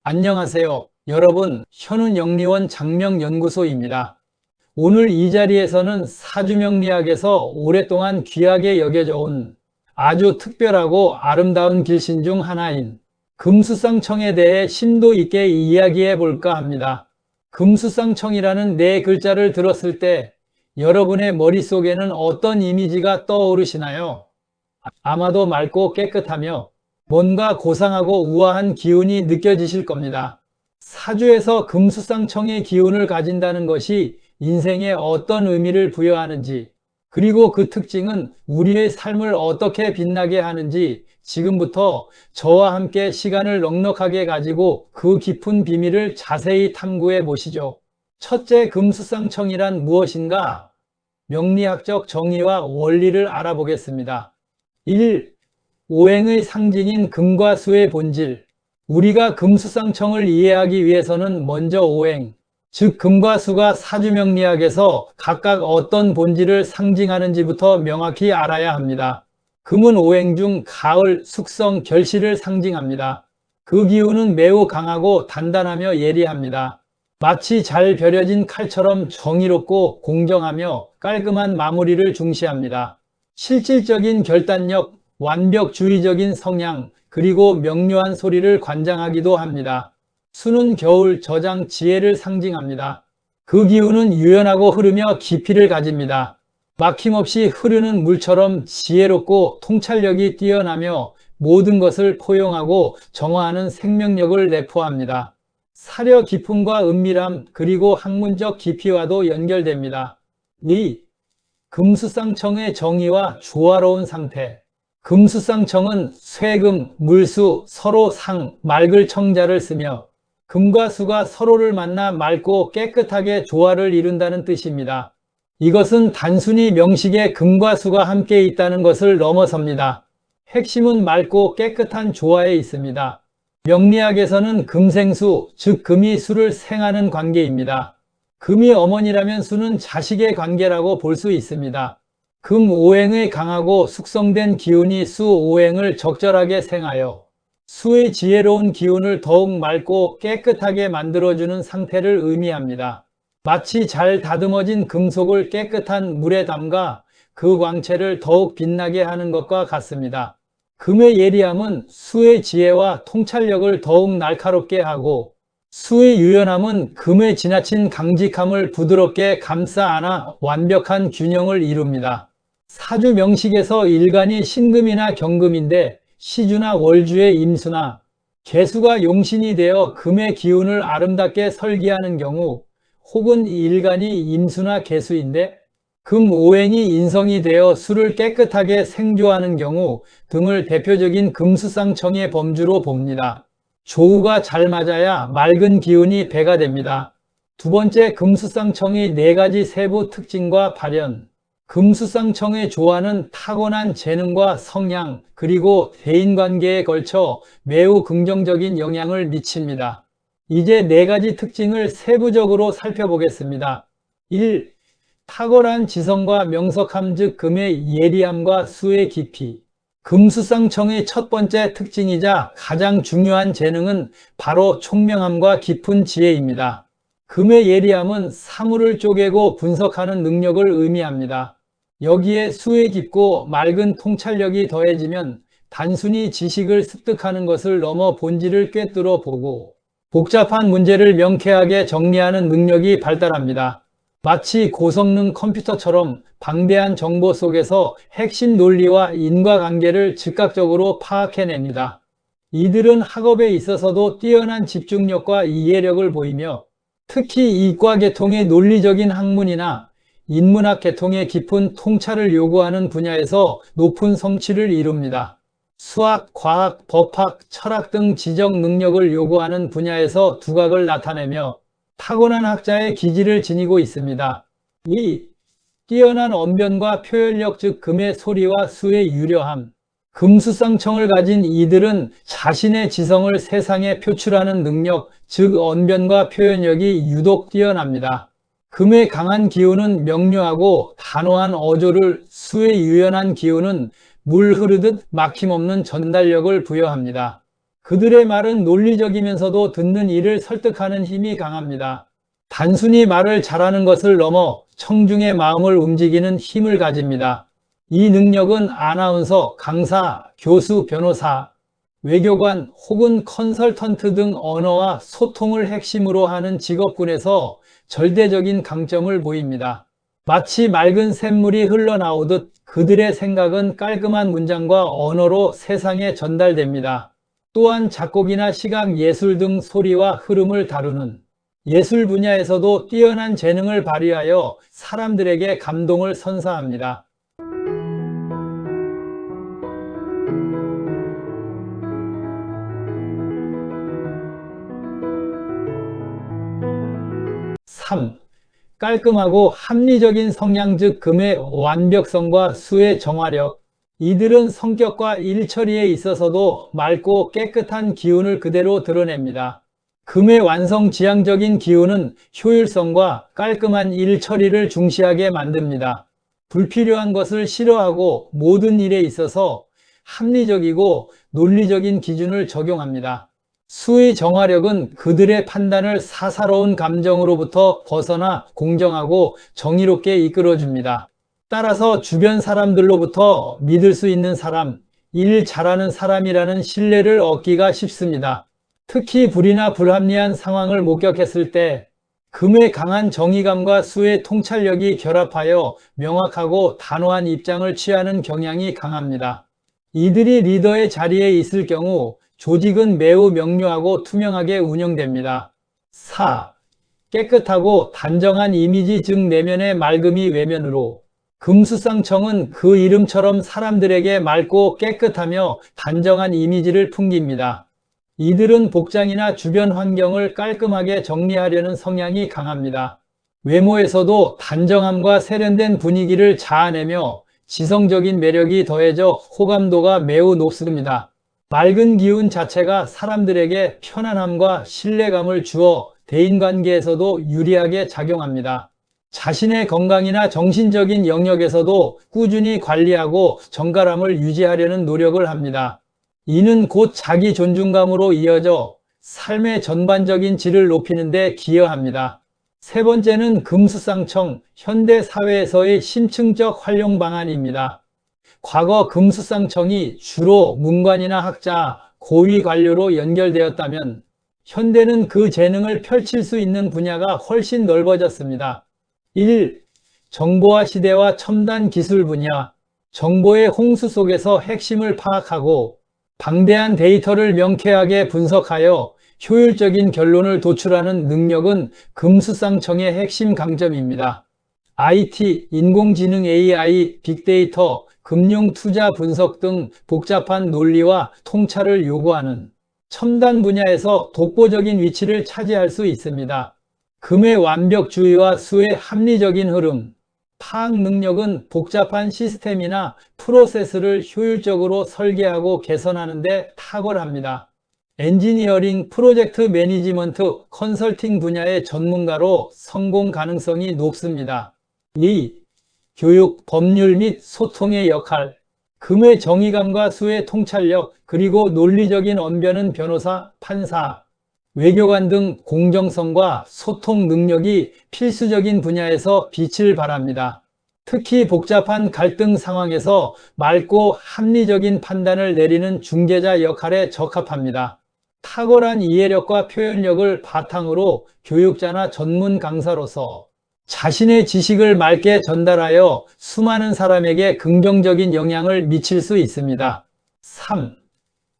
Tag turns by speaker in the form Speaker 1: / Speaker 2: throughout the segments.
Speaker 1: 안녕하세요. 여러분, 현운영리원 장명연구소입니다. 오늘 이 자리에서는 사주명리학에서 오랫동안 귀하게 여겨져 온 아주 특별하고 아름다운 길신 중 하나인 금수쌍청에 대해 심도 있게 이야기해 볼까 합니다. 금수쌍청이라는 네 글자를 들었을 때 여러분의 머릿속에는 어떤 이미지가 떠오르시나요? 아마도 맑고 깨끗하며 뭔가 고상하고 우아한 기운이 느껴지실 겁니다. 사주에서 금수쌍청의 기운을 가진다는 것이 인생에 어떤 의미를 부여하는지, 그리고 그 특징은 우리의 삶을 어떻게 빛나게 하는지 지금부터 저와 함께 시간을 넉넉하게 가지고 그 깊은 비밀을 자세히 탐구해 보시죠. 첫째, 금수쌍청이란 무엇인가? 명리학적 정의와 원리를 알아보겠습니다. 1. 오행의 상징인 금과 수의 본질. 우리가 금수쌍청을 이해하기 위해서는 먼저 오행, 즉 금과 수가 사주명리학에서 각각 어떤 본질을 상징하는지부터 명확히 알아야 합니다. 금은 오행 중 가을, 숙성, 결실을 상징합니다. 그 기운은 매우 강하고 단단하며 예리합니다. 마치 잘 벼려진 칼처럼 정의롭고 공정하며 깔끔한 마무리를 중시합니다. 실질적인 결단력, 완벽주의적인 성향, 그리고 명료한 소리를 관장하기도 합니다. 수는 겨울, 저장, 지혜를 상징합니다. 그 기운은 유연하고 흐르며 깊이를 가집니다. 막힘없이 흐르는 물처럼 지혜롭고 통찰력이 뛰어나며 모든 것을 포용하고 정화하는 생명력을 내포합니다. 사려 깊음과 은밀함, 그리고 학문적 깊이와도 연결됩니다. 2. 금수쌍청의 정의와 조화로운 상태. 금수쌍청은 쇠금, 물수, 서로 상, 맑을 청자를 쓰며 금과 수가 서로를 만나 맑고 깨끗하게 조화를 이룬다는 뜻입니다. 이것은 단순히 명식에 금과 수가 함께 있다는 것을 넘어섭니다. 핵심은 맑고 깨끗한 조화에 있습니다. 명리학에서는 금생수, 즉 금이 수를 생하는 관계입니다. 금이 어머니라면 수는 자식의 관계라고 볼 수 있습니다. 금 오행의 강하고 숙성된 기운이 수 오행을 적절하게 생하여 수의 지혜로운 기운을 더욱 맑고 깨끗하게 만들어주는 상태를 의미합니다. 마치 잘 다듬어진 금속을 깨끗한 물에 담가 그 광채를 더욱 빛나게 하는 것과 같습니다. 금의 예리함은 수의 지혜와 통찰력을 더욱 날카롭게 하고, 수의 유연함은 금의 지나친 강직함을 부드럽게 감싸 안아 완벽한 균형을 이룹니다. 사주 명식에서 일간이 신금이나 경금인데 시주나 월주의 임수나 개수가 용신이 되어 금의 기운을 아름답게 설계하는 경우, 혹은 일간이 임수나 개수인데 금 오행이 인성이 되어 수를 깨끗하게 생조하는 경우 등을 대표적인 금수쌍청의 범주로 봅니다. 조우가 잘 맞아야 맑은 기운이 배가 됩니다. 두 번째, 금수쌍청의 네 가지 세부 특징과 발현. 금수쌍청의 조화는 타고난 재능과 성향, 그리고 대인관계에 걸쳐 매우 긍정적인 영향을 미칩니다. 이제 네 가지 특징을 세부적으로 살펴보겠습니다. 1. 탁월한 지성과 명석함, 즉 금의 예리함과 수의 깊이. 금수쌍청의 첫 번째 특징이자 가장 중요한 재능은 바로 총명함과 깊은 지혜입니다. 금의 예리함은 사물을 쪼개고 분석하는 능력을 의미합니다. 여기에 수의 깊고 맑은 통찰력이 더해지면 단순히 지식을 습득하는 것을 넘어 본질을 꿰뚫어 보고 복잡한 문제를 명쾌하게 정리하는 능력이 발달합니다. 마치 고성능 컴퓨터처럼 방대한 정보 속에서 핵심 논리와 인과관계를 즉각적으로 파악해냅니다. 이들은 학업에 있어서도 뛰어난 집중력과 이해력을 보이며, 특히 이과 계통의 논리적인 학문이나 인문학 계통의 깊은 통찰을 요구하는 분야에서 높은 성취를 이룹니다. 수학, 과학, 법학, 철학 등 지적 능력을 요구하는 분야에서 두각을 나타내며 타고난 학자의 기질을 지니고 있습니다. 2. 뛰어난 언변과 표현력, 즉 금의 소리와 수의 유려함. 금수쌍청을 가진 이들은 자신의 지성을 세상에 표출하는 능력, 즉 언변과 표현력이 유독 뛰어납니다. 금의 강한 기운은 명료하고 단호한 어조를, 수의 유연한 기운은 물 흐르듯 막힘없는 전달력을 부여합니다. 그들의 말은 논리적이면서도 듣는 이를 설득하는 힘이 강합니다. 단순히 말을 잘하는 것을 넘어 청중의 마음을 움직이는 힘을 가집니다. 이 능력은 아나운서, 강사, 교수, 변호사, 외교관 혹은 컨설턴트 등 언어와 소통을 핵심으로 하는 직업군에서 절대적인 강점을 보입니다. 마치 맑은 샘물이 흘러나오듯 그들의 생각은 깔끔한 문장과 언어로 세상에 전달됩니다. 또한 작곡이나 시각, 예술 등 소리와 흐름을 다루는 예술 분야에서도 뛰어난 재능을 발휘하여 사람들에게 감동을 선사합니다. 3. 깔끔하고 합리적인 성향 즉 금의 완벽성과 수의 정화력. 이들은 성격과 일처리에 있어서도 맑고 깨끗한 기운을 그대로 드러냅니다. 금의 완성지향적인 기운은 효율성과 깔끔한 일처리를 중시하게 만듭니다. 불필요한 것을 싫어하고 모든 일에 있어서 합리적이고 논리적인 기준을 적용합니다. 수의 정화력은 그들의 판단을 사사로운 감정으로부터 벗어나 공정하고 정의롭게 이끌어줍니다. 따라서 주변 사람들로부터 믿을 수 있는 사람, 일 잘하는 사람이라는 신뢰를 얻기가 쉽습니다. 특히 불이나 불합리한 상황을 목격했을 때 금의 강한 정의감과 수의 통찰력이 결합하여 명확하고 단호한 입장을 취하는 경향이 강합니다. 이들이 리더의 자리에 있을 경우 조직은 매우 명료하고 투명하게 운영됩니다. 4. 깨끗하고 단정한 이미지 즉 내면의 맑음이 외면으로. 금수상청은 그 이름처럼 사람들에게 맑고 깨끗하며 단정한 이미지를 풍깁니다. 이들은 복장이나 주변 환경을 깔끔하게 정리하려는 성향이 강합니다. 외모에서도 단정함과 세련된 분위기를 자아내며 지성적인 매력이 더해져 호감도가 매우 높습니다. 맑은 기운 자체가 사람들에게 편안함과 신뢰감을 주어 대인관계에서도 유리하게 작용합니다. 자신의 건강이나 정신적인 영역에서도 꾸준히 관리하고 정갈함을 유지하려는 노력을 합니다. 이는 곧 자기 존중감으로 이어져 삶의 전반적인 질을 높이는 데 기여합니다. 세 번째는 금수상청, 현대 사회에서의 심층적 활용 방안입니다. 과거 금수상청이 주로 문관이나 학자, 고위 관료로 연결되었다면 현대는 그 재능을 펼칠 수 있는 분야가 훨씬 넓어졌습니다. 1. 정보화 시대와 첨단 기술 분야. 정보의 홍수 속에서 핵심을 파악하고 방대한 데이터를 명쾌하게 분석하여 효율적인 결론을 도출하는 능력은 금수상청의 핵심 강점입니다. IT, 인공지능 AI, 빅데이터, 금융 투자 분석 등 복잡한 논리와 통찰을 요구하는 첨단 분야에서 독보적인 위치를 차지할 수 있습니다. 금의 완벽주의와 수의 합리적인 흐름. 파악 능력은 복잡한 시스템이나 프로세스를 효율적으로 설계하고 개선하는 데 탁월합니다. 엔지니어링, 프로젝트 매니지먼트, 컨설팅 분야의 전문가로 성공 가능성이 높습니다. 2. 교육, 법률 및 소통의 역할. 금의 정의감과 수의 통찰력, 그리고 논리적인 언변은 변호사, 판사, 외교관 등 공정성과 소통 능력이 필수적인 분야에서 빛을 발합니다. 특히 복잡한 갈등 상황에서 맑고 합리적인 판단을 내리는 중재자 역할에 적합합니다. 탁월한 이해력과 표현력을 바탕으로 교육자나 전문 강사로서 자신의 지식을 맑게 전달하여 수많은 사람에게 긍정적인 영향을 미칠 수 있습니다. 3.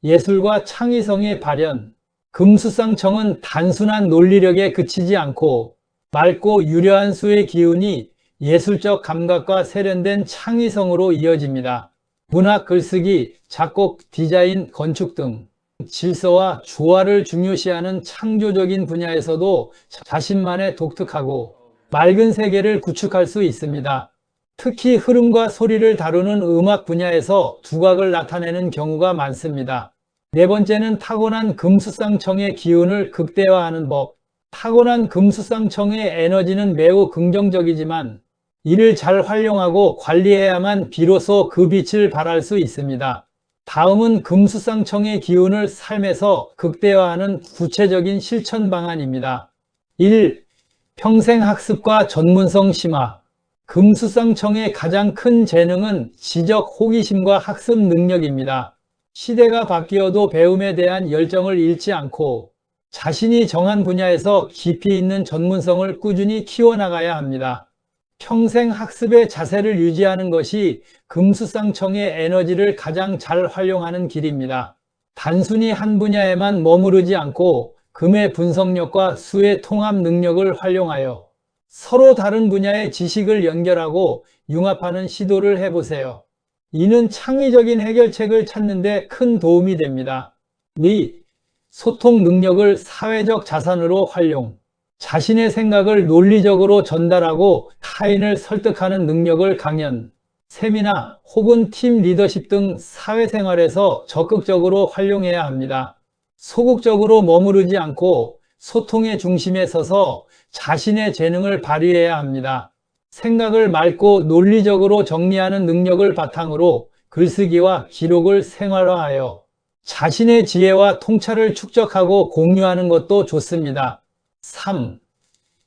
Speaker 1: 예술과 창의성의 발현. 금수상청은 단순한 논리력에 그치지 않고 맑고 유려한 수의 기운이 예술적 감각과 세련된 창의성으로 이어집니다. 문학, 글쓰기, 작곡, 디자인, 건축 등 질서와 조화를 중요시하는 창조적인 분야에서도 자신만의 독특하고 맑은 세계를 구축할 수 있습니다. 특히 흐름과 소리를 다루는 음악 분야에서 두각을 나타내는 경우가 많습니다. 네 번째는 타고난 금수상청의 기운을 극대화하는 법. 타고난 금수상청의 에너지는 매우 긍정적이지만 이를 잘 활용하고 관리해야만 비로소 그 빛을 발할 수 있습니다. 다음은 금수쌍청의 기운을 삶에서 극대화하는 구체적인 실천 방안입니다. 1. 평생학습과 전문성 심화. 금수쌍청의 가장 큰 재능은 지적 호기심과 학습 능력입니다. 시대가 바뀌어도 배움에 대한 열정을 잃지 않고 자신이 정한 분야에서 깊이 있는 전문성을 꾸준히 키워나가야 합니다. 평생 학습의 자세를 유지하는 것이 금수쌍청의 에너지를 가장 잘 활용하는 길입니다. 단순히 한 분야에만 머무르지 않고 금의 분석력과 수의 통합 능력을 활용하여 서로 다른 분야의 지식을 연결하고 융합하는 시도를 해보세요. 이는 창의적인 해결책을 찾는 데 큰 도움이 됩니다. 2. 소통 능력을 사회적 자산으로 활용. 자신의 생각을 논리적으로 전달하고 타인을 설득하는 능력을 강연, 세미나 혹은 팀 리더십 등 사회생활에서 적극적으로 활용해야 합니다. 소극적으로 머무르지 않고 소통의 중심에 서서 자신의 재능을 발휘해야 합니다. 생각을 맑고 논리적으로 정리하는 능력을 바탕으로 글쓰기와 기록을 생활화하여 자신의 지혜와 통찰을 축적하고 공유하는 것도 좋습니다. 3.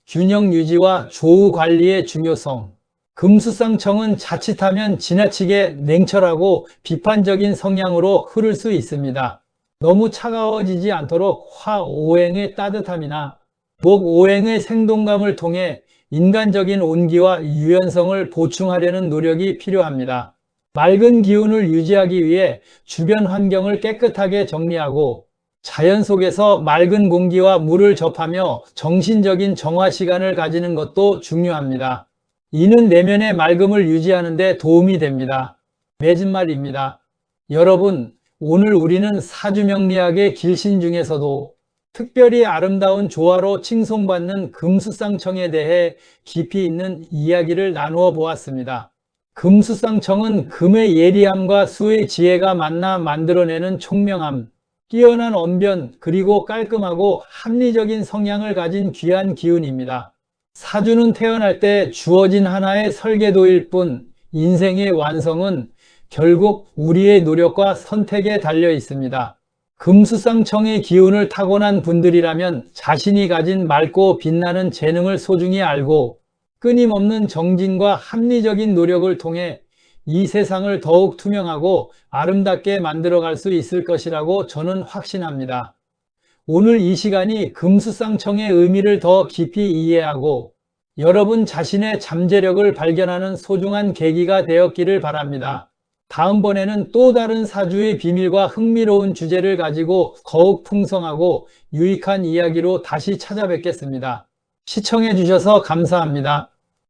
Speaker 1: 균형 유지와 조우 관리의 중요성. 금수쌍청은 자칫하면 지나치게 냉철하고 비판적인 성향으로 흐를 수 있습니다. 너무 차가워지지 않도록 화오행의 따뜻함이나 목오행의 생동감을 통해 인간적인 온기와 유연성을 보충하려는 노력이 필요합니다. 맑은 기운을 유지하기 위해 주변 환경을 깨끗하게 정리하고 자연 속에서 맑은 공기와 물을 접하며 정신적인 정화 시간을 가지는 것도 중요합니다. 이는 내면의 맑음을 유지하는 데 도움이 됩니다. 맺은 말입니다. 여러분, 오늘 우리는 사주명리학의 길신 중에서도 특별히 아름다운 조화로 칭송받는 금수쌍청에 대해 깊이 있는 이야기를 나누어 보았습니다. 금수쌍청은 금의 예리함과 수의 지혜가 만나 만들어내는 총명함, 뛰어난 언변, 그리고 깔끔하고 합리적인 성향을 가진 귀한 기운입니다. 사주는 태어날 때 주어진 하나의 설계도일 뿐 인생의 완성은 결국 우리의 노력과 선택에 달려 있습니다. 금수쌍청의 기운을 타고난 분들이라면 자신이 가진 맑고 빛나는 재능을 소중히 알고 끊임없는 정진과 합리적인 노력을 통해 이 세상을 더욱 투명하고 아름답게 만들어갈 수 있을 것이라고 저는 확신합니다. 오늘 이 시간이 금수쌍청의 의미를 더 깊이 이해하고 여러분 자신의 잠재력을 발견하는 소중한 계기가 되었기를 바랍니다. 다음번에는 또 다른 사주의 비밀과 흥미로운 주제를 가지고 더욱 풍성하고 유익한 이야기로 다시 찾아뵙겠습니다. 시청해 주셔서 감사합니다.